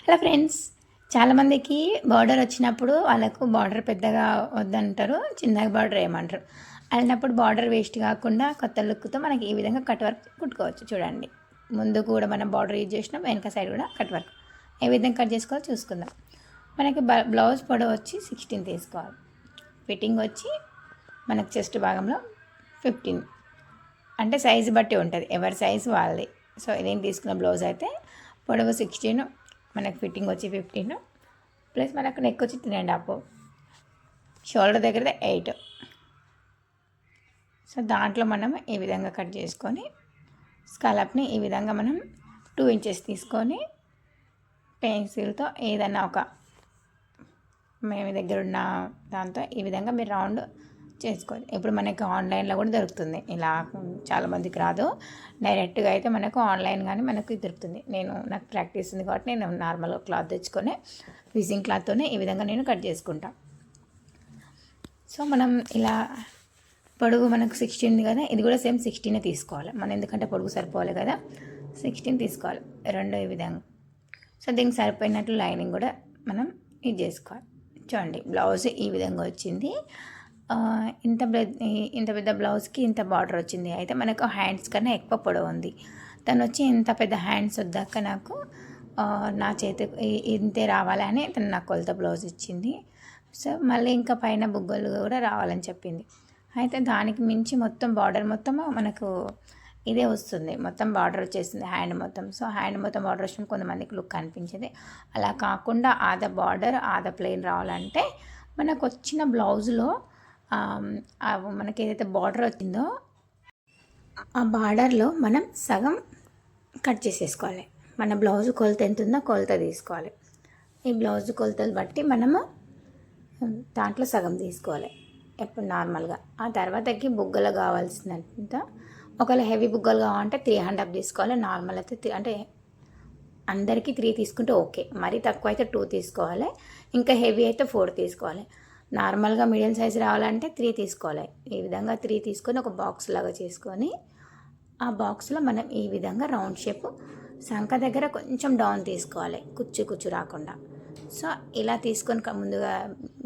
Hello friends, చాలామందికి border వచ్చినప్పుడు వాళ్ళకు బార్డర్ పెద్దగా వద్దంటారు, చిన్నగా బార్డర్ వేయమంటారు. అలాంటప్పుడు బార్డర్ వేస్ట్ కాకుండా కొత్త లుక్తో మనకి ఈ విధంగా కట్ వర్క్ కుట్టుకోవచ్చు. చూడండి, ముందు కూడా మనం బార్డర్ యూజ్ చేసినాం, వెనక సైడ్ కూడా కట్ వర్క్ ఏ విధంగా కట్ చేసుకోవాలో చూసుకుందాం. మనకి బ్లౌజ్ పొడవు వచ్చి 16 తీసుకోవాలి. ఫిట్టింగ్ వచ్చి మనకు చెస్ట్ భాగంలో 15, అంటే సైజు బట్టి ఉంటుంది, ఎవరి సైజు వాళ్ళది. సో ఇదేం తీసుకున్న బ్లౌజ్ అయితే పొడవు 16, మనకు ఫిట్టింగ్ వచ్చి 15, ప్లస్ మనకు నెక్ వచ్చి 3.5, షోల్డర్ దగ్గర 8. సో దాంట్లో మనం ఈ విధంగా కట్ చేసుకొని స్కాలప్ని ఈ విధంగా మనం 2 ఇంచెస్ తీసుకొని పెన్సిల్తో ఏదైనా ఒక మేము దగ్గర ఉన్న దాంతో ఈ విధంగా మీరు రౌండ్ చేసుకోవాలి. ఇప్పుడు మనకి ఆన్లైన్లో కూడా దొరుకుతుంది. ఇలా చాలామందికి రాదు, డైరెక్ట్గా అయితే మనకు ఆన్లైన్ కానీ మనకు దొరుకుతుంది. నాకు ప్రాక్టీస్ ఉంది కాబట్టి నేను నార్మల్గా క్లాత్ తెచ్చుకొని విజింగ్ క్లాత్తోనే ఈ విధంగా నేను కట్ చేసుకుంటాను. సో మనం ఇలా పొడుగు మనకు 16 కదా, ఇది కూడా సేమ్ 16 తీసుకోవాలి మనం, ఎందుకంటే పొడుగు సరిపోవాలి కదా, 16 తీసుకోవాలి రెండు ఈ విధంగా. సో దీనికి సరిపోయినట్లు లైనింగ్ కూడా మనం ఇది చేసుకోవాలి. చూడండి, బ్లౌజ్ ఈ విధంగా వచ్చింది. ఇంత పెద్ద బ్లౌజ్కి ఇంత బార్డర్ వచ్చింది. అయితే మనకు హ్యాండ్స్ కన్నా ఎక్కువ పొడవు ఉంది. తను వచ్చి ఇంత పెద్ద హ్యాండ్స్ వద్దాక నాకు నా చేతికి ఇంతే రావాలని తను నాకు కొలత బ్లౌజ్ ఇచ్చింది. సో మళ్ళీ ఇంకా పైన బుగ్గలు కూడా రావాలని చెప్పింది. అయితే దానికి మించి మొత్తం బార్డర్ మొత్తము మనకు ఇదే వస్తుంది, మొత్తం బార్డర్ వచ్చేసింది హ్యాండ్ మొత్తం. సో హ్యాండ్ మొత్తం బార్డర్ వచ్చిన కొంతమందికి లుక్ అనిపించేది. అలా కాకుండా ఆద బార్డర్ ఆద ప్లెయిన్ రావాలంటే మనకు వచ్చిన బ్లౌజ్లో మనకి ఏదైతే బార్డర్ వచ్చిందో ఆ బార్డర్లో మనం సగం కట్ చేసేసుకోవాలి. మన బ్లౌజ్ కొలత ఎంత ఉందో కొలత తీసుకోవాలి. ఈ బ్లౌజ్ కొలతలు బట్టి మనము దాంట్లో సగం తీసుకోవాలి ఎప్పుడు నార్మల్గా. ఆ తర్వాతకి బుగ్గలు కావాల్సినంత, ఒకవేళ హెవీ బుగ్గలు కావాలంటే 3.5 తీసుకోవాలి. నార్మల్ అయితే అంటే అందరికీ 3 తీసుకుంటే ఓకే, మరీ తక్కువ అయితే 2 తీసుకోవాలి, ఇంకా హెవీ అయితే 4 తీసుకోవాలి. నార్మల్గా మీడియం సైజు రావాలంటే 3 తీసుకోవాలి. ఈ విధంగా 3 తీసుకొని ఒక బాక్స్ లాగా చేసుకొని ఆ బాక్స్లో మనం ఈ విధంగా రౌండ్ షేప్ సంఖ దగ్గర కొంచెం డౌన్ తీసుకోవాలి, కుచ్చు రాకుండా. సో ఇలా తీసుకొని ముందుగా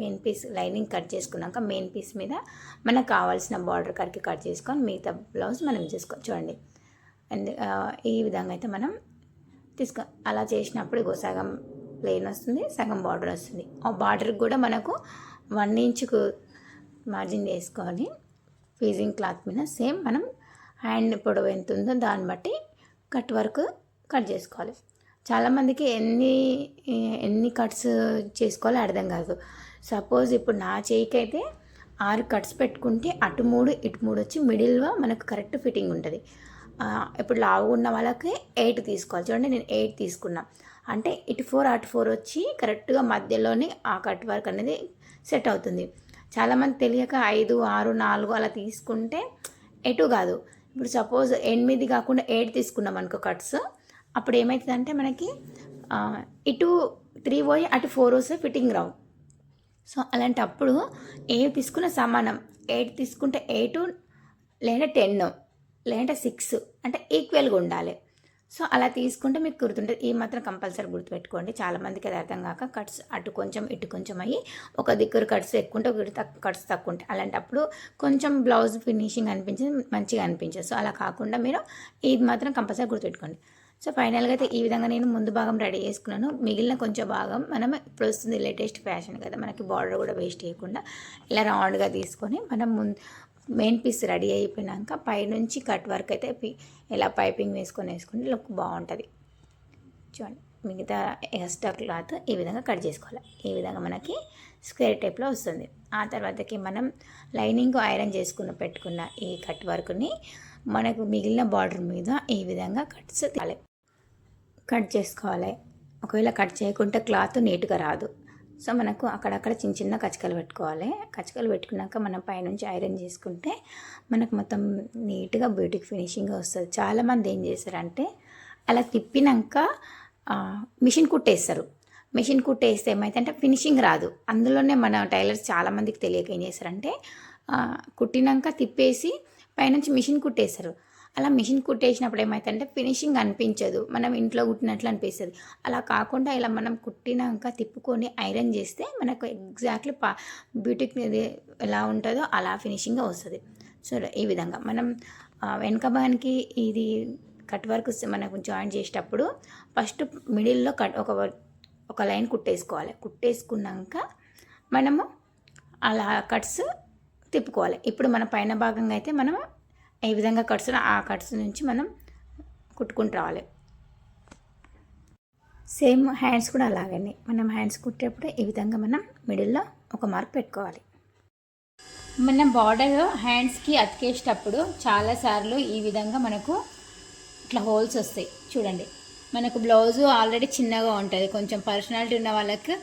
మెయిన్ పీస్ లైనింగ్ కట్ చేసుకున్నాక మెయిన్ పీస్ మీద మనకు కావాల్సిన బార్డర్ కడికి కట్ చేసుకొని మిగతా బ్లౌజ్ మనం చేసుకోవాలి. చూడండి, ఈ విధంగా అయితే మనం అలా చేసినప్పుడు సగం ప్లెయిన్ వస్తుంది, సగం బార్డర్ వస్తుంది. ఆ బార్డర్కి కూడా మనకు 1 ఇంచుకు మార్జిన్ వేసుకొని ఫీజింగ్ క్లాత్ మీద సేమ్ మనం హ్యాండ్ పొడవు ఎంత ఉందో దాన్ని బట్టి కట్ వర్క్ కట్ చేసుకోవాలి. చాలామందికి ఎన్ని కట్స్ చేసుకోవాలో అర్థం కాదు. సపోజ్ ఇప్పుడు నా చేయికి అయితే 6 కట్స్ పెట్టుకుంటే అటు 3 ఇటు 3 వచ్చి మిడిల్లో మనకు కరెక్ట్ ఫిట్టింగ్ ఉంటుంది. ఇప్పుడు లావు ఉన్న వాళ్ళకి 8 తీసుకోవాలి. చూడండి, నేను 8 తీసుకున్నా అంటే ఇటు 4 అటు 4 వచ్చి కరెక్ట్గా మధ్యలోని ఆ కట్ వర్క్ అనేది సెట్ అవుతుంది. చాలామంది తెలియక 5, 6, 4 అలా తీసుకుంటే ఎటు కాదు. ఇప్పుడు సపోజ్ 8 కాకుండా 8 తీసుకున్నాం అనుకో కట్స్, అప్పుడు ఏమవుతుందంటే మనకి ఇటు 3 పోయి అటు 4 వస్తే ఫిట్టింగ్ రావు. సో అలాంటప్పుడు 8 తీసుకున్న సమానం, 8 తీసుకుంటే 8 లేదా 10 లేదంటే 6 అంటే ఈక్వల్గా ఉండాలి. సో అలా తీసుకుంటే మీకు గుర్తుంటుంది. ఈ మాత్రం కంపల్సరీ గుర్తుపెట్టుకోండి. చాలామందికి అది అర్థం కాక కట్స్ అటు కొంచెం ఇటు కొంచెం అయ్యి ఒక దిక్కురు కట్స్ ఎక్కువ ఉంటే ఒక కట్స్ తక్కువ ఉంటాయి. అలాంటప్పుడు కొంచెం బ్లౌజ్ ఫినిషింగ్ అనిపించింది, మంచిగా అనిపించదు. సో అలా కాకుండా మీరు ఇది మాత్రం కంపల్సరీ గుర్తుపెట్టుకోండి. సో ఫైనల్గా అయితే ఈ విధంగా నేను ముందు భాగం రెడీ చేసుకున్నాను. మిగిలిన కొంచెం భాగం మనం ఇప్పుడు వస్తుంది లేటెస్ట్ ఫ్యాషన్ కదా, మనకి బార్డర్ కూడా వేస్ట్ చేయకుండా ఇలా రౌండ్గా తీసుకొని మనం మెయిన్ పీస్ రెడీ అయిపోయినాక పైనుంచి కట్ వర్క్ అయితే ఇలా పైపింగ్ వేసుకుంటే లుక్ బాగుంటుంది. చూడండి, మిగతా ఎక్స్ట్రా క్లాత్ ఈ విధంగా కట్ చేసుకోవాలి. ఈ విధంగా మనకి స్క్వేర్ టైప్లో వస్తుంది. ఆ తర్వాతకి మనం లైనింగ్ ఐరన్ పెట్టుకున్న ఈ కట్ వర్క్ని మనకు మిగిలిన బార్డర్ మీద ఈ విధంగా కట్ చేసుకోవాలి. ఒకవేళ కట్ చేయకుంటే క్లాత్ నీట్గా రాదు. సో మనకు అక్కడక్కడ చిన్న కచకలు పెట్టుకోవాలి. కచకలు పెట్టుకున్నాక మనం పైనుంచి ఐరన్ చేసుకుంటే మనకు మొత్తం నీట్గా బ్యూటిక్ ఫినిషింగ్గా వస్తుంది. చాలామంది ఏం చేస్తారంటే అలా తిప్పినాక మిషన్ కుట్టేస్తారు. మిషన్ కుట్టేస్తే ఏమైతే ఫినిషింగ్ రాదు. అందులోనే మన టైలర్స్ చాలామందికి తెలియక ఏం చేస్తారంటే కుట్టినాక తిప్పేసి పైనుంచి మిషన్ కుట్టేస్తారు. అలా మిషన్ కుట్టేసినప్పుడు ఏమవుతుందంటే ఫినిషింగ్ అనిపించదు, మనం ఇంట్లో కుట్టినట్లు అనిపిస్తుంది. అలా కాకుండా ఇలా మనం కుట్టినాక తిప్పుకొని ఐరన్ చేస్తే మనకు ఎగ్జాక్ట్లీ బ్యూటిక్ ఇది ఎలా ఉంటుందో అలా ఫినిషింగ్గా వస్తుంది. సో ఈ విధంగా మనం వెనక భాగానికి ఇది కట్ వర్క్ మనకు జాయిన్ చేసేటప్పుడు ఫస్ట్ మిడిల్లో ఒక లైన్ కుట్టేసుకోవాలి. కుట్టేసుకున్నాక మనము అలా కట్స్ తిప్పుకోవాలి. ఇప్పుడు మన పైన భాగంగా అయితే మనం ఏ విధంగా కట్స్ ఆ కట్స్ నుంచి మనం కుట్టుకుంటూ రావాలి. సేమ్ హ్యాండ్స్ కూడా అలాగనే మనం హ్యాండ్స్ కుట్టేటప్పుడు ఈ విధంగా మనం మిడిల్లో ఒక మార్క్ పెట్టుకోవాలి. మనం బార్డర్ హ్యాండ్స్కి అతికేసేటప్పుడు చాలాసార్లు ఈ విధంగా మనకు ఇట్లా హోల్స్ వస్తాయి చూడండి. మనకు బ్లౌజు ఆల్రెడీ చిన్నగా ఉంటుంది, కొంచెం పర్సనాలిటీ ఉన్న వాళ్ళకి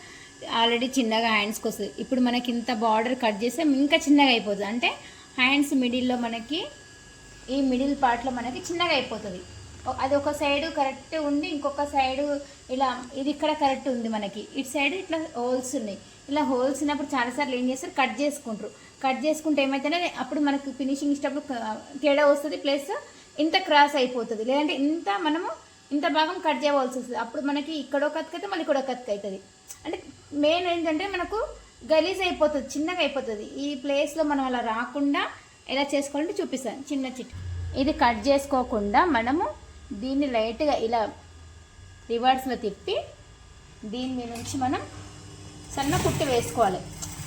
ఆల్రెడీ చిన్నగా హ్యాండ్స్కి వస్తుంది. ఇప్పుడు మనకి ఇంత బార్డర్ కట్ చేస్తే ఇంకా చిన్నగా అయిపోతుంది. అంటే హ్యాండ్స్ మిడిల్లో మనకి ఈ మిడిల్ పార్ట్లో మనకి చిన్నగా అయిపోతుంది. అది ఒక సైడు కరెక్ట్ ఉండి ఇంకొక సైడు ఇలా ఇది ఇక్కడ కరెక్ట్ ఉంది, మనకి ఇటు సైడ్ ఇట్లా హోల్స్ ఉన్నాయి. ఇలా హోల్స్ ఉన్నప్పుడు చాలాసార్లు ఏం చేస్తారు, కట్ చేసుకుంటారు. కట్ చేసుకుంటే ఏమైతేనే అప్పుడు మనకు ఫినిషింగ్ ఇష్టప్పుడు తేడా వస్తుంది, ప్లస్ ఇంత క్రాస్ అయిపోతుంది. లేదంటే మనము ఇంత భాగం కట్ చేయవలసి వస్తుంది. అప్పుడు మనకి ఇక్కడో కత్తికైతే మళ్ళీ ఇక్కడో కత్తిక అవుతుంది. అంటే మెయిన్ ఏంటంటే మనకు గలీజ్ అయిపోతుంది, చిన్నగా అయిపోతుంది. ఈ ప్లేస్లో మనం అలా రాకుండా ఎలా చేసుకోవాలంటే చూపిస్తాను చిన్న చిట్. ఇది కట్ చేసుకోకుండా మనము దీన్ని లైట్గా ఇలా రివర్స్లో తిప్పి దీని మీద నుంచి మనం సన్న కుట్టి వేసుకోవాలి.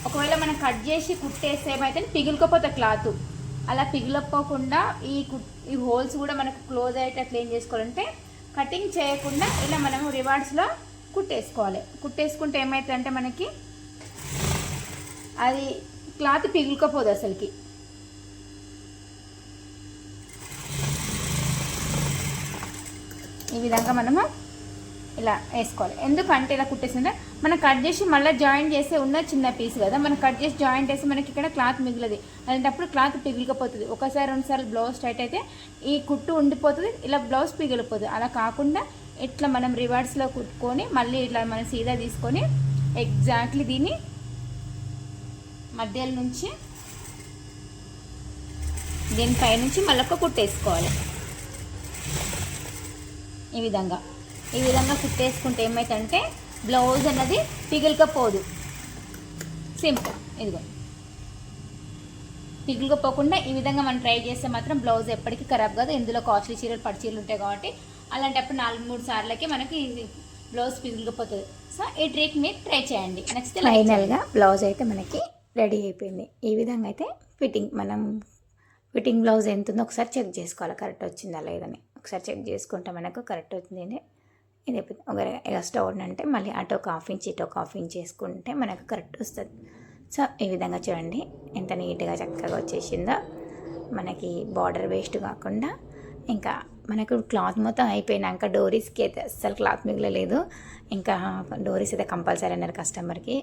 ఒకవేళ మనం కట్ చేసి కుట్టేస్తే ఏమైతే పిగిలిపోతే క్లాత్, అలా పిగిలిపోకుండా ఈ హోల్స్ కూడా మనకు క్లోజ్ అయ్యేటట్లు ఏం చేసుకోవాలంటే కటింగ్ చేయకుండా ఇలా మనము రివర్స్లో కుట్టేసుకోవాలి. కుట్టేసుకుంటే ఏమవుతుందంటే మనకి అది క్లాత్ పిగిలిపోదు అసలుకి. ఈ విధంగా మనము ఇలా వేసుకోవాలి. ఎందుకంటే ఇలా కుట్టేసింటే మనం కట్ చేసి మళ్ళీ జాయింట్ చేస్తే ఉన్న చిన్న పీస్ కదా, మనం కట్ చేసి జాయింట్ వేసి మనకి ఇక్కడ క్లాత్ మిగిలది. అలాంటప్పుడు క్లాత్ పిగిలిపోతుంది. ఒకసారి రెండుసార్లు బ్లౌజ్ టైట్ అయితే ఈ కుట్టు ఉండిపోతుంది, ఇలా బ్లౌజ్ పిగిలిపోతుంది. అలా కాకుండా ఇట్లా మనం రివర్స్లో కుట్టుకొని మళ్ళీ ఇట్లా మనం సీదా తీసుకొని ఎగ్జాక్ట్లీ దీన్ని మధ్యలో నుంచి దీనిపై నుంచి మళ్ళీ ఒక కుట్టేసుకోవాలి. ఈ విధంగా కుట్టేసుకుంటే ఏమైతుందంటే బ్లౌజ్ అన్నది పిగిలికపోదు. సింపుల్. ఇదిగో పిగిలిపోకుండా ఈ విధంగా మనం ట్రై చేస్తే మాత్రం బ్లౌజ్ ఎప్పటికీ ఖరాబ్ కాదు. ఇందులో కాస్ట్లీ చీరలు పట్టు చీరలు ఉంటాయి కాబట్టి అలాంటప్పుడు 4-3 సార్లకి మనకి బ్లౌజ్ పిగిలిపోతుంది. సో ఈ ట్రిక్ మీరు ట్రై చేయండి. నెక్స్ట్ ఫైనల్గా బ్లౌజ్ అయితే మనకి రెడీ అయిపోయింది. ఈ విధంగా అయితే ఫిట్టింగ్ బ్లౌజ్ ఎంత ఉందో ఒకసారి చెక్ చేసుకోవాలి, కరెక్ట్ వచ్చిందా లేదని. ఒకసారి చెక్ చేసుకుంటే మనకు కరెక్ట్ అవుతుంది. ఇది ఒక స్టవ్ అంటే మళ్ళీ అటు ఒక హాఫ్ ఇంచ్ ఇటు ఒక హాఫ్ ఇంచ్ చేసుకుంటే మనకు కరెక్ట్ వస్తుంది. సో ఈ విధంగా చూడండి ఎంత నీట్గా చక్కగా వచ్చేసిందో. మనకి బార్డర్ వేస్ట్ కాకుండా ఇంకా మనకు క్లాత్ మొత్తం అయిపోయినాక డోరీస్కి అయితే అస్సలు క్లాత్ మిగలలేదు. ఇంకా డోరీస్ అయితే కంపల్సరీ అన్నారు కస్టమర్కి.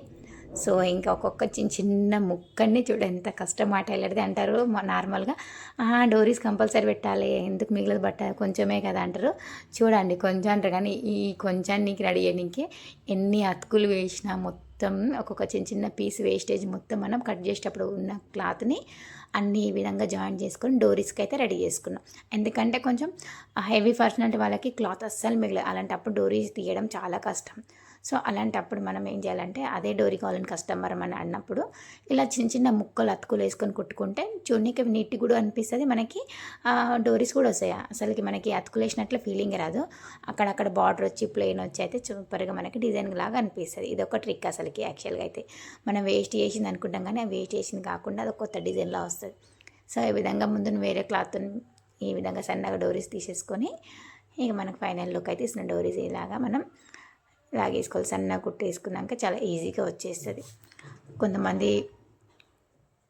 సో ఇంకా ఒక్కొక్క చిన్న ముక్కని చూడ ఎంత కష్టం మాట వెళ్ళేది అంటారు నార్మల్గా. డోరీస్ కంపల్సరీ పెట్టాలి, ఎందుకు మిగిలిన బట్ట కొంచెమే కదా అంటారు. చూడండి కొంచెం అంటారు కానీ ఈ కొంచెానికి రెడీ చేయడానికి ఎన్ని అతుకులు వేసినా మొత్తం ఒక్కొక్క చిన్న పీస్ వేస్టేజ్ మొత్తం మనం కట్ చేసేటప్పుడు ఉన్న క్లాత్ని అన్ని ఈ విధంగా జాయిన్ చేసుకొని డోరీస్కి అయితే రెడీ చేసుకున్నాం. ఎందుకంటే కొంచెం హెవీ పర్సనాలిటీ వాళ్ళకి క్లాత్ అస్సలు మిగలదు. అలాంటప్పుడు డోరీస్ తీయడం చాలా కష్టం. సో అలాంటప్పుడు మనం ఏం చేయాలంటే అదే డోరీ కావాలని కస్టమర్ అని అన్నప్పుడు ఇలా చిన్న ముక్కలు అతుకులు వేసుకొని కుట్టుకుంటే చూడడానికి నీట్గా కూడా అనిపిస్తుంది. మనకి డోరీస్ కూడా వస్తాయి. అసలుకి మనకి అతుకులు వేసినట్లు ఫీలింగ్ రాదు. అక్కడక్కడ బార్డర్ వచ్చి ప్లెయిన్ వచ్చి అయితే సూపర్గా మనకి డిజైన్ లాగా అనిపిస్తుంది. ఇది ఒక ట్రిక్ అసలుకి. యాక్చువల్గా అయితే మనం వేస్ట్ చేసింది అనుకుంటాం కానీ ఆ వేస్ట్ చేసింది కాకుండా అది కొత్త డిజైన్లా వస్తుంది. సో ఈ విధంగా ముందు వేరే క్లాత్ ఈ విధంగా సన్నగా డోరీస్ తీసేసుకొని ఇక మనకు ఫైనల్ లుక్ అయితే ఇస్తున్న డోరీస్ ఇలాగా మనం లాగేసుకోవాలి. సన్నగా కుట్టేసుకున్నాక చాలా ఈజీగా వచ్చేస్తుంది. కొంతమంది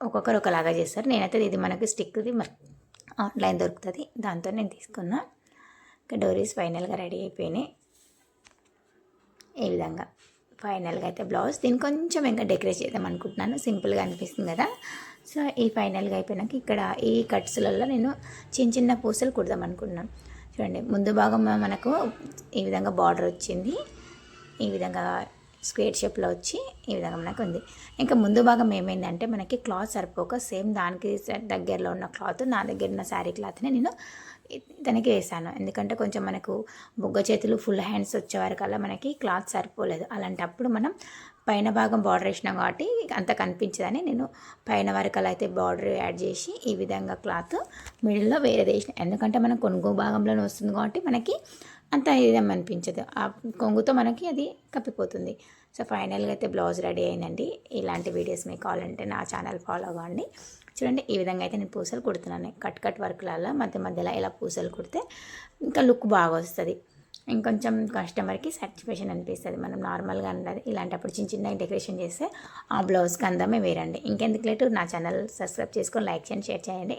ఒక్కొక్కరు ఒకలాగా చేస్తారు. నేనైతే ఇది మనకి స్టిక్ది ఆన్లైన్ దొరుకుతుంది, దాంతో నేను తీసుకున్నా. ఇంకా డోరీస్ ఫైనల్గా రెడీ అయిపోయినాయి. ఈ విధంగా ఫైనల్గా అయితే బ్లౌజ్ దీన్ని కొంచెం ఇంకా డెకరేట్ చేద్దాం అనుకుంటున్నాను. సింపుల్గా అనిపిస్తుంది కదా. సో ఈ ఫైనల్గా అయిపోయినాక ఇక్కడ ఈ కట్స్లలో నేను చిన్న పూసలు కుడదాం అనుకుంటున్నాను. చూడండి ముందు భాగం మనకు ఈ విధంగా బార్డర్ వచ్చింది, ఈ విధంగా స్క్వేర్ షేప్లో వచ్చి ఈ విధంగా మనకు ఉంది. ఇంకా ముందు భాగం ఏమైందంటే మనకి క్లాత్ సరిపోక సేమ్ దానికి దగ్గరలో ఉన్న క్లాత్ నా దగ్గర ఉన్న శారీ క్లాత్ని నేను ఇతనికి వేసాను. ఎందుకంటే కొంచెం మనకు బుగ్గ చేతులు ఫుల్ హ్యాండ్స్ వచ్చేవరకల్లా మనకి క్లాత్ సరిపోలేదు. అలాంటప్పుడు మనం పైన భాగం బార్డర్ వేసినాం కాబట్టి అంత కనిపించదని నేను పైన వరకల్లా అయితే బార్డర్ యాడ్ చేసి ఈ విధంగా క్లాత్ మిడిల్లో వేరేది వేసిన. ఎందుకంటే మనం కొంగు భాగంలోనే వస్తుంది కాబట్టి మనకి అంత ఇదేం అనిపించదు. ఆ కొంగుతో మనకి అది కప్పిపోతుంది. సో ఫైనల్గా అయితే బ్లౌజ్ రెడీ అయిందండి. ఇలాంటి వీడియోస్ మీకు కావాలంటే నా ఛానల్ ఫాలో కావండి. చూడండి ఈ విధంగా అయితే నేను పూసలు కుడుతున్నాను. కట్ వర్క్లలో మధ్య మధ్యలో ఇలా పూసలు కుడితే ఇంకా లుక్ బాగా వస్తుంది. ఇంకొంచెం కస్టమర్కి సాటిస్ఫాక్షన్ అనిపిస్తుంది. మనం నార్మల్గా ఉండదు, ఇలాంటప్పుడు చిన్న చిన్న డెకరేషన్ చేస్తే ఆ బ్లౌజ్కి అందమే వేరండి. ఇంకెందుకు లేటు నా ఛానల్ సబ్స్క్రైబ్ చేసుకొని లైక్ చేయండి, షేర్ చేయండి.